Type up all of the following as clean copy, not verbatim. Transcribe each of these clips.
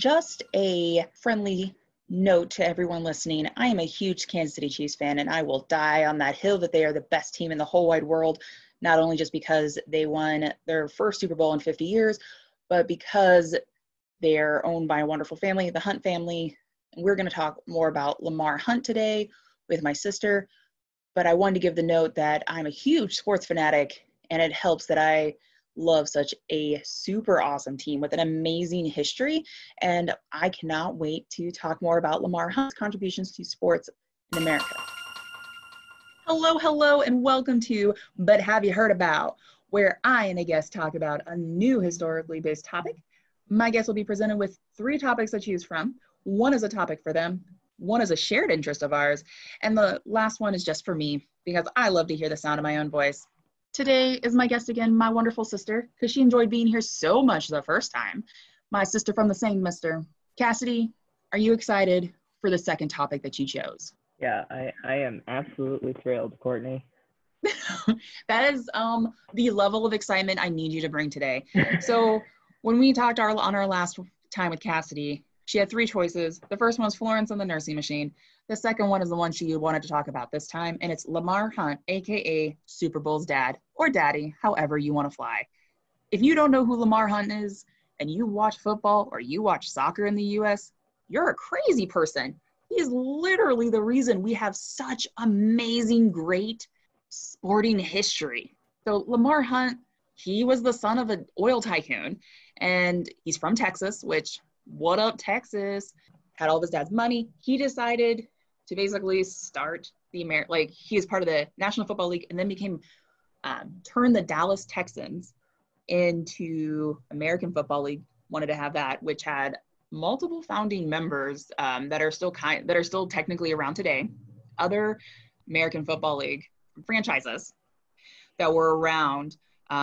just a friendly note to everyone listening. I am a huge Kansas City Chiefs fan, and I will die on that hill that they are the best team in the whole wide world, not only just because they won their first Super Bowl in 50 years, but because they're owned by a wonderful family, the Hunt family. And we're going to talk more about Lamar Hunt today with my sister. But I wanted to give the note that I'm a huge sports fanatic, and it helps that I love such a super awesome team with an amazing history. And I cannot wait to talk more about Lamar Hunt's contributions to sports in America. Hello, and welcome to But Have You Heard About, where I and a guest talk about a new historically based topic. My guest will be presented with 3 topics to choose from. One is a topic for them, one is a shared interest of ours, and the last one is just for me, because I love to hear the sound of my own voice. Today is my guest again, my wonderful sister, because she enjoyed being here so much the first time. My sister from the same mister. Cassidy, are you excited for the second topic that you chose? Yeah, I am absolutely thrilled, Courtney. That is the level of excitement I need you to bring today. So when we talked on our last time with Cassidy, she had 3 choices. The first one was Florence and the Nursing Machine. The second one is the one she wanted to talk about this time, and it's Lamar Hunt, a.k.a. Super Bowl's dad, or daddy, however you want to fly. If you don't know who Lamar Hunt is, and you watch football or you watch soccer in the U.S., you're a crazy person. He is literally the reason we have such amazing, great sporting history. So Lamar Hunt, he was the son of an oil tycoon, and he's from Texas, which, what up, Texas? Had all of his dad's money. He decided to basically start the he was part of the National Football League, and then turned the Dallas Texans into American Football League. Wanted to have that, which had multiple founding members that are still technically around today. Other American Football League franchises that were around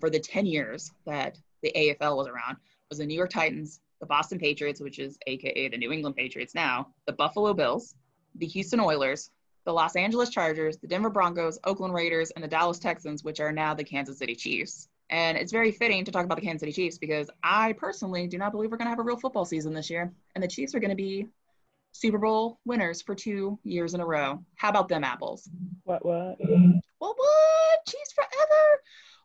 for the 10 years that the AFL was around was the New York Titans, the Boston Patriots, which is AKA the New England Patriots now, the Buffalo Bills, the Houston Oilers, the Los Angeles Chargers, the Denver Broncos, Oakland Raiders, and the Dallas Texans, which are now the Kansas City Chiefs. And it's very fitting to talk about the Kansas City Chiefs because I personally do not believe we're going to have a real football season this year. And the Chiefs are going to be Super Bowl winners for 2 years in a row. How about them apples? What? What? Chiefs forever!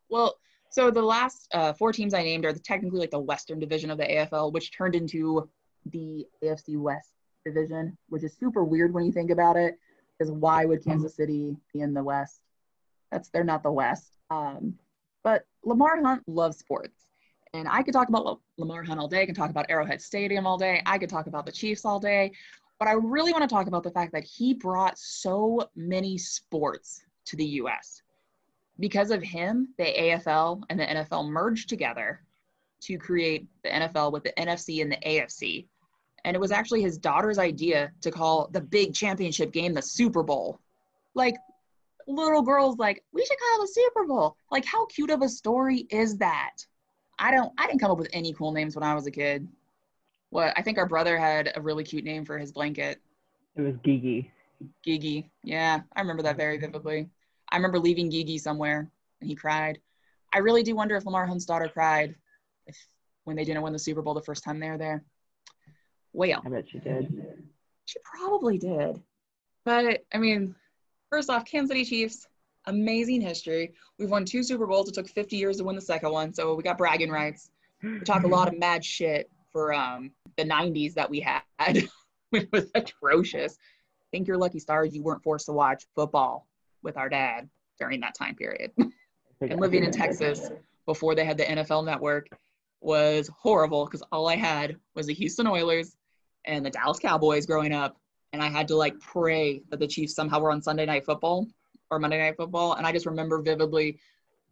Well, so the last 4 teams I named are technically like the Western division of the AFL, which turned into the AFC West division, which is super weird when you think about it, because why would Kansas City be in the West? They're not the West. But Lamar Hunt loves sports. And I could talk about Lamar Hunt all day. I can talk about Arrowhead Stadium all day. I could talk about the Chiefs all day. But I really want to talk about the fact that he brought so many sports to the U.S. Because of him, the AFL and the NFL merged together to create the NFL with the NFC and the AFC. And it was actually his daughter's idea to call the big championship game the Super Bowl. Like, little girls like, we should call it the Super Bowl. Like, how cute of a story is that? I didn't come up with any cool names when I was a kid. I think our brother had a really cute name for his blanket. It was Gigi. Gigi. Yeah, I remember that very vividly. I remember leaving Gigi somewhere, and he cried. I really do wonder if Lamar Hunt's daughter cried when they didn't win the Super Bowl the first time they were there. Well, I bet she did. She probably did. But, I mean, first off, Kansas City Chiefs, amazing history. We've won 2 Super Bowls. It took 50 years to win the second one, so we got bragging rights. We talk a lot of mad shit for the 90s that we had. It was atrocious. Think you're lucky stars you weren't forced to watch football with our dad during that time period. And living in Texas before they had the NFL Network was horrible because all I had was the Houston Oilers and the Dallas Cowboys growing up. And I had to pray that the Chiefs somehow were on Sunday Night Football or Monday Night Football. And I just remember vividly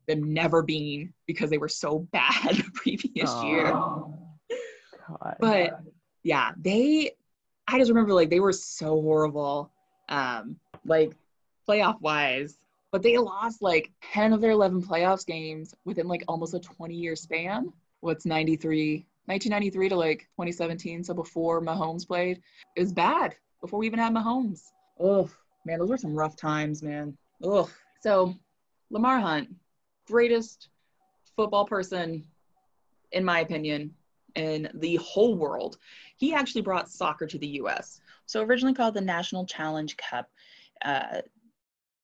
them never being because they were so bad the previous year. God. But yeah, I just remember they were so horrible, playoff wise, but they lost 10 of their 11 playoffs games within almost a 20-year span. What's 1993 to 2017. So before Mahomes played, it was bad before we even had Mahomes. Oh man, those were some rough times, man. Oh, so Lamar Hunt, greatest football person, in my opinion, in the whole world. He actually brought soccer to the US. So originally called the National Challenge Cup,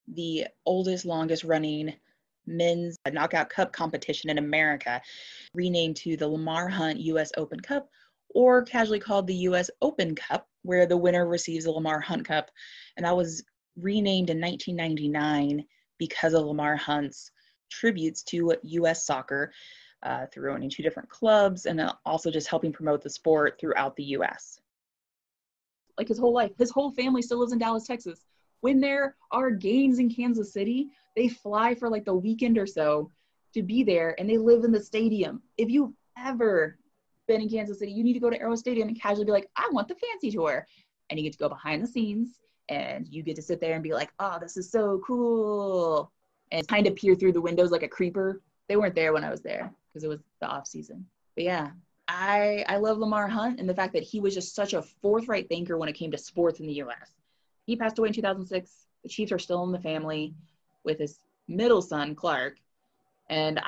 the oldest, longest running men's knockout cup competition in America, renamed to the Lamar Hunt US Open Cup, or casually called the US Open Cup, where the winner receives the Lamar Hunt Cup. And that was renamed in 1999 because of Lamar Hunt's tributes to US soccer through owning 2 different clubs and also just helping promote the sport throughout the US. Like his whole life, his whole family still lives in Dallas, Texas. When there are games in Kansas City, they fly for like the weekend or so to be there, and they live in the stadium. If you've ever been in Kansas City, you need to go to Arrow Stadium and casually be like, I want the fancy tour. And you get to go behind the scenes, and you get to sit there and be like, oh, this is so cool. And kind of peer through the windows like a creeper. They weren't there when I was there because it was the off season. But yeah, I love Lamar Hunt and the fact that he was just such a forthright thinker when it came to sports in the U.S. He passed away in 2006. The Chiefs are still in the family with his middle son, Clark. And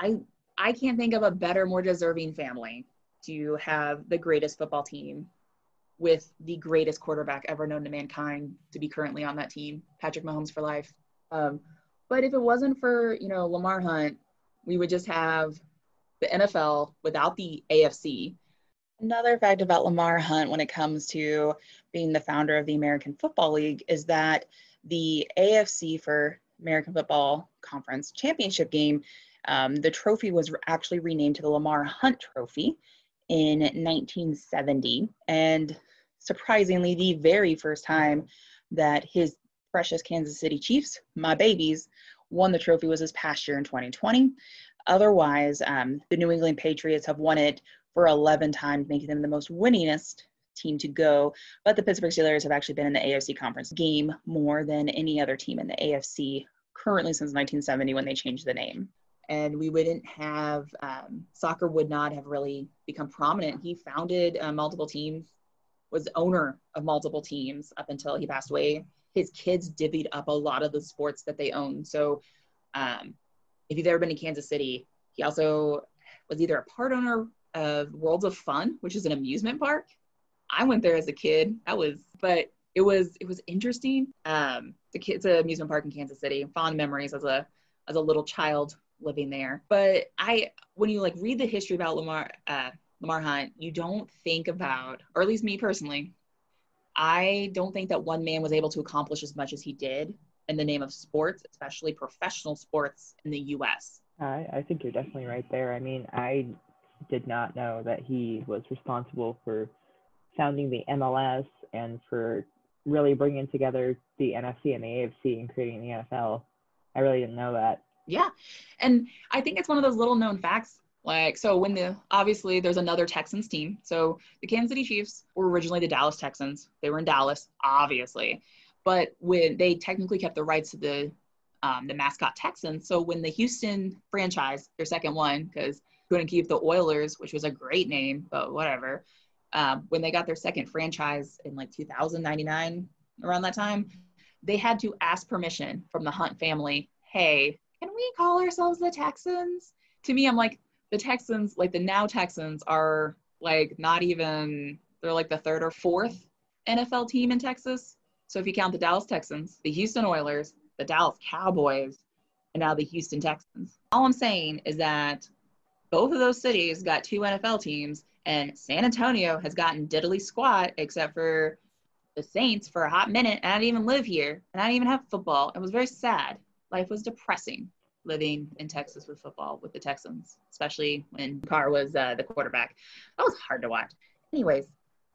I can't think of a better, more deserving family to have the greatest football team with the greatest quarterback ever known to mankind to be currently on that team, Patrick Mahomes for life. But if it wasn't for, Lamar Hunt, we would just have the NFL without the AFC. Another fact about Lamar Hunt when it comes to being the founder of the American Football League is that the AFC for American Football Conference Championship game, the trophy was actually renamed to the Lamar Hunt Trophy in 1970. And surprisingly, the very first time that his precious Kansas City Chiefs, my babies, won the trophy was this past year in 2020. Otherwise, the New England Patriots have won it for 11 times, making them the most winningest team to go. But the Pittsburgh Steelers have actually been in the AFC conference game more than any other team in the AFC currently since 1970 when they changed the name. And we wouldn't have, soccer would not have really become prominent. He founded multiple teams, was owner of multiple teams up until he passed away. His kids divvied up a lot of the sports that they own. So if you've ever been to Kansas City, he also was either a part owner of Worlds of Fun, which is an amusement park. I went there as a kid. But it was interesting. It's an amusement park in Kansas City. Fond memories as a little child living there. But when you read the history about Lamar Hunt, you don't think about, or at least me personally, I don't think that one man was able to accomplish as much as he did in the name of sports, especially professional sports in the U.S. I think you're definitely right there. I mean, I did not know that he was responsible for founding the MLS and for really bringing together the NFC and the AFC and creating the NFL. I really didn't know that. Yeah. And I think it's one of those little known facts. So obviously there's another Texans team. So the Kansas City Chiefs were originally the Dallas Texans. They were in Dallas, obviously. But when they technically kept the rights to the mascot Texans. So when the Houston franchise, their second one, because couldn't keep the Oilers, which was a great name, but whatever. When they got their second franchise in 2099, around that time, they had to ask permission from the Hunt family. Hey, can we call ourselves the Texans? To me, I'm like, the Texans, the now Texans are not even, they're the third or fourth NFL team in Texas. So if you count the Dallas Texans, the Houston Oilers, the Dallas Cowboys, and now the Houston Texans. All I'm saying is that both of those cities got 2 NFL teams, and San Antonio has gotten diddly squat except for the Saints for a hot minute, and I didn't even live here, and I didn't even have football. It was very sad. Life was depressing living in Texas with football with the Texans, especially when Carr was the quarterback. That was hard to watch. Anyways,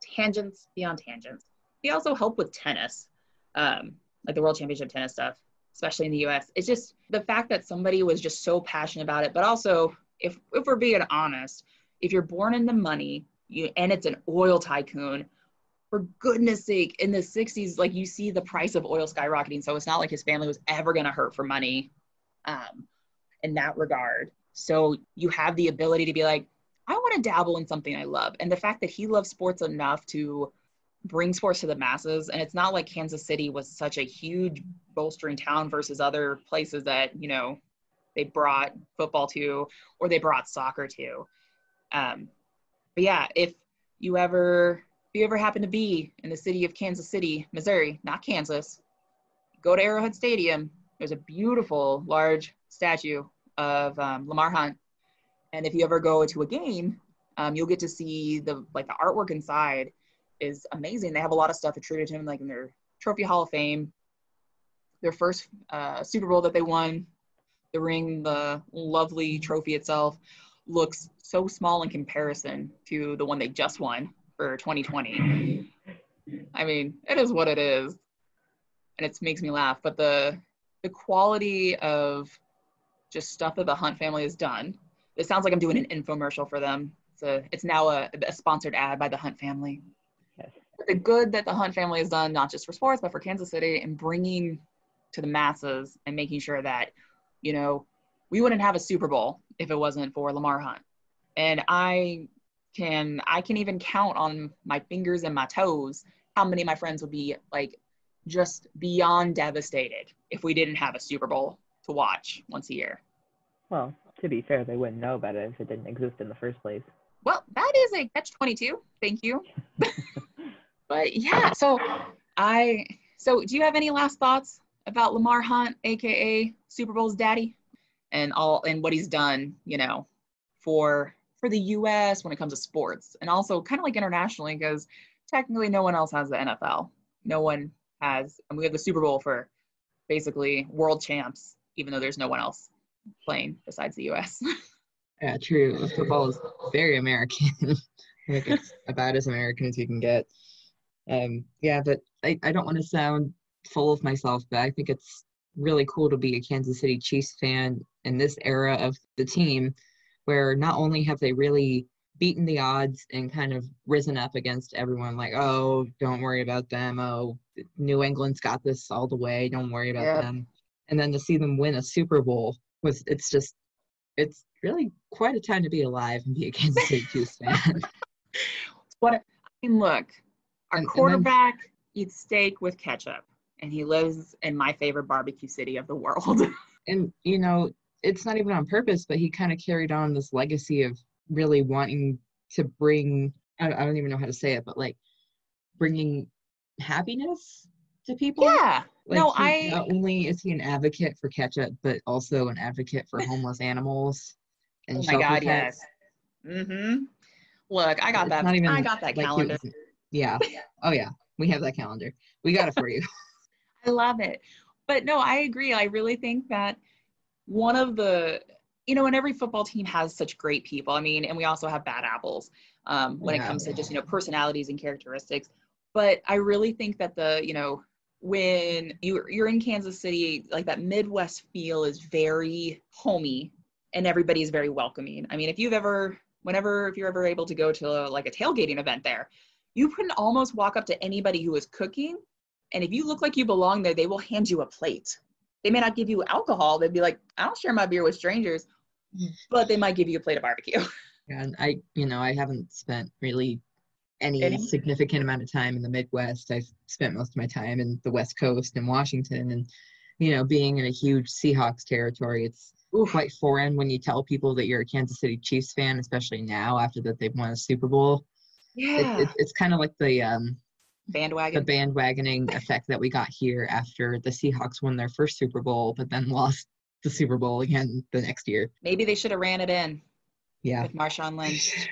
tangents beyond tangents. He also helped with tennis, the World Championship tennis stuff, especially in the U.S. It's just the fact that somebody was just so passionate about it, but also, if we're being honest, if you're born into money and it's an oil tycoon, for goodness sake, in the 60s, you see the price of oil skyrocketing. So it's not like his family was ever going to hurt for money in that regard. So you have the ability to be like, I want to dabble in something I love. And the fact that he loves sports enough to bring sports to the masses. And it's not like Kansas City was such a huge bolstering town versus other places that, they brought football to, or they brought soccer to. But yeah, if you ever happen to be in the city of Kansas City, Missouri, not Kansas, go to Arrowhead Stadium. There's a beautiful large statue of Lamar Hunt. And if you ever go to a game, you'll get to see the artwork inside is amazing. They have a lot of stuff attributed to him, like in their Trophy Hall of Fame, their first Super Bowl that they won, the ring, the lovely trophy itself looks so small in comparison to the one they just won for 2020. I mean, it is what it is. And it makes me laugh. But the quality of just stuff that the Hunt family has done, it sounds like I'm doing an infomercial for them. It's now a sponsored ad by the Hunt family. Yes. But the good that the Hunt family has done, not just for sports, but for Kansas City, and bringing to the masses and making sure that, you know, we wouldn't have a Super Bowl if it wasn't for Lamar Hunt. And I can even count on my fingers and my toes how many of my friends would be like just beyond devastated if we didn't have a Super Bowl to watch once a year. Well, to be fair, they wouldn't know about it if it didn't exist in the first place. Well, that is a catch-22. Thank you. But yeah, so do you have any last thoughts about Lamar Hunt, aka Super Bowl's daddy, and what he's done, you know, for the US when it comes to sports, and also kind of like internationally, because technically no one else has the NFL. No one has, and we have the Super Bowl for basically world champs, even though there's no one else playing besides the US. Yeah, true. Football is very American. I think it's about as American as you can get. Yeah, but I don't want to sound full of myself, but I think it's really cool to be a Kansas City Chiefs fan in this era of the team, where not only have they really beaten the odds and kind of risen up against everyone, like, oh, don't worry about them. Oh, New England's got this all the way. Don't worry about them. And then to see them win a Super Bowl it's really quite a time to be alive and be a Kansas City Chiefs fan. Look, our quarterback eats steak with ketchup, and he lives in my favorite barbecue city of the world. And, you know, it's not even on purpose, but he kind of carried on this legacy of really wanting to bring, I don't even know how to say it, but like bringing happiness to people. Yeah. Like, not only is he an advocate for ketchup, but also an advocate for homeless animals and oh my God, pets. Yes. Mm-hmm. Look, I got that. I got that calendar. Yeah. Oh yeah, we have that calendar. We got it for you. I love it. But no, I agree. I really think that one of the, you know, and every football team has such great people. I mean, and we also have bad apples when it comes to just, you know, personalities and characteristics. But I really think that when you're in Kansas City, like that Midwest feel is very homey and everybody is very welcoming. I mean, if you're ever able to go to a tailgating event there, you can almost walk up to anybody who is cooking. And if you look like you belong there, they will hand you a plate. They may not give you alcohol. They'd be like, I don't share my beer with strangers, but they might give you a plate of barbecue. Yeah, and I haven't spent really any significant amount of time in the Midwest. I've spent most of my time in the West Coast and Washington, and, you know, being in a huge Seahawks territory, it's quite foreign when you tell people that you're a Kansas City Chiefs fan, especially now after that they've won a Super Bowl. Yeah. It's kind of like the bandwagoning effect that we got here after the Seahawks won their first Super Bowl, but then lost the Super Bowl again the next year. Maybe they should have ran it in. Yeah. With Marshawn Lynch.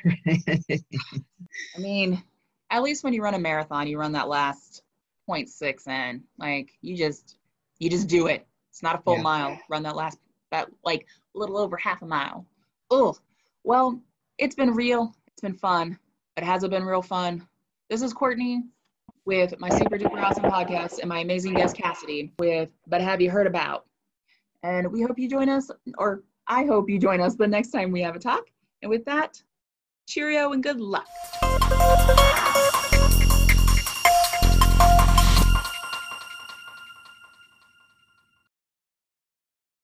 I mean, at least when you run a marathon, you run that last 0.6 in. Like, you just do it. It's not a full mile. Run that little over half a mile. Oh, well, it's been real. It's been fun. It hasn't been real fun. This is Courtney with my super duper awesome podcast and my amazing guest Cassidy with But Have You Heard About? And we hope you join us, or I hope you join us the next time we have a talk. And with that, cheerio and good luck.